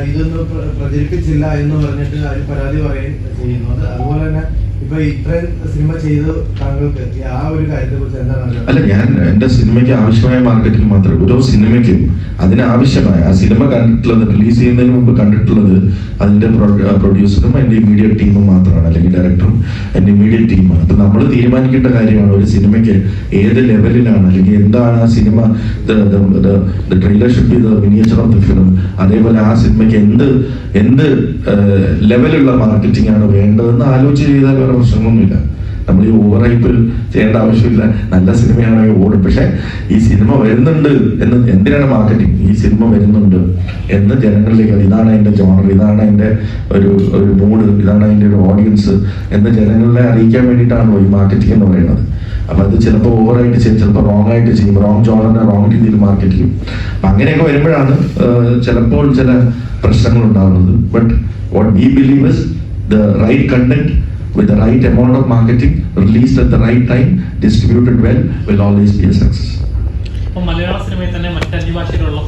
ഇതൊന്നും പ്രചരിപ്പിച്ചില്ല എന്ന് പറഞ്ഞിട്ട് അവർ പരാതി പറയുകയും ചെയ്യുന്നത്. അതുപോലെ തന്നെ ഇപ്പൊ ഇത്രയും സിനിമ ചെയ്ത് താങ്കൾക്ക് ആ ഒരു കാര്യത്തെ കുറിച്ച് എന്താണ്? അല്ല, ഞാൻ എന്റെ സിനിമയ്ക്ക് ആവശ്യമായ മാർക്കറ്റിംഗ് മാത്രമേ, ഓരോ സിനിമയ്ക്കും അതിനാവശ്യമായ ആ സിനിമ കണ്ടിട്ടുള്ളത്, റിലീസ് ചെയ്യുന്നതിന് മുമ്പ് കണ്ടിട്ടുള്ളത് അതിന്റെ പ്രൊഡ്യൂസറും എന്റെ ഇമ്മീഡിയറ്റ് ടീമും മാത്രമാണ്, അല്ലെങ്കിൽ ഡയറക്ടറും എന്റെ ഇമ്മീഡിയറ്റ് ടീമാണ്. അപ്പൊ നമ്മൾ തീരുമാനിക്കേണ്ട കാര്യമാണ് ഒരു സിനിമയ്ക്ക് ഏത് ലെവലിലാണ്, അല്ലെങ്കിൽ എന്താണ് ആ cinema, trailer should be the miniature of the film. അതേപോലെ ആ സിനിമയ്ക്ക് എന്ത് ലെവലുള്ള മാർക്കറ്റിംഗ് ആണ് വേണ്ടതെന്ന് ആലോചിച്ച് ചെയ്താൽ വേറെ പ്രശ്നമൊന്നുമില്ല. നമ്മൾ ഈ ഓവർ ഹൈപ്പിൽ ചെയ്യേണ്ട ആവശ്യമില്ല. നല്ല സിനിമയാണെങ്കിൽ ഓടും. പക്ഷെ ഈ സിനിമ വരുന്നുണ്ട് എന്ന്, എന്തിനാണ് മാർക്കറ്റിംഗ്, ഈ സിനിമ വരുന്നുണ്ട് എന്ന് ജനങ്ങളിലേക്ക്, ഇതാണ് അതിന്റെ ജോണർ, ഇതാണ് അതിന്റെ ഒരു മൂഡ്, ഇതാണ് അതിന്റെ ഒരു ഓഡിയൻസ് എന്ന് ജനങ്ങളെ അറിയിക്കാൻ വേണ്ടിയിട്ടാണല്ലോ ഈ മാർക്കറ്റിംഗ് എന്ന് പറയുന്നത്. അപ്പൊ അത് ചിലപ്പോൾ ഓവറായിട്ട് ചെയ്യും, ചിലപ്പോൾ റോങ് ആയിട്ട് ചെയ്യും, റോങ് ജോണറിനെ റോങ് രീതിയിൽ മാർക്കറ്റ് ചെയ്യും. അപ്പൊ അങ്ങനെയൊക്കെ വരുമ്പോഴാണ് ചിലപ്പോൾ ചില പ്രശ്നങ്ങൾ ഉണ്ടാകുന്നത്. But what we believe is the right content with the right amount of marketing released at the right time, distributed well, will always be a success. മലയാള സിനിമയിൽ തന്നെ മറ്റ് അന്യഭാഷയിലുള്ള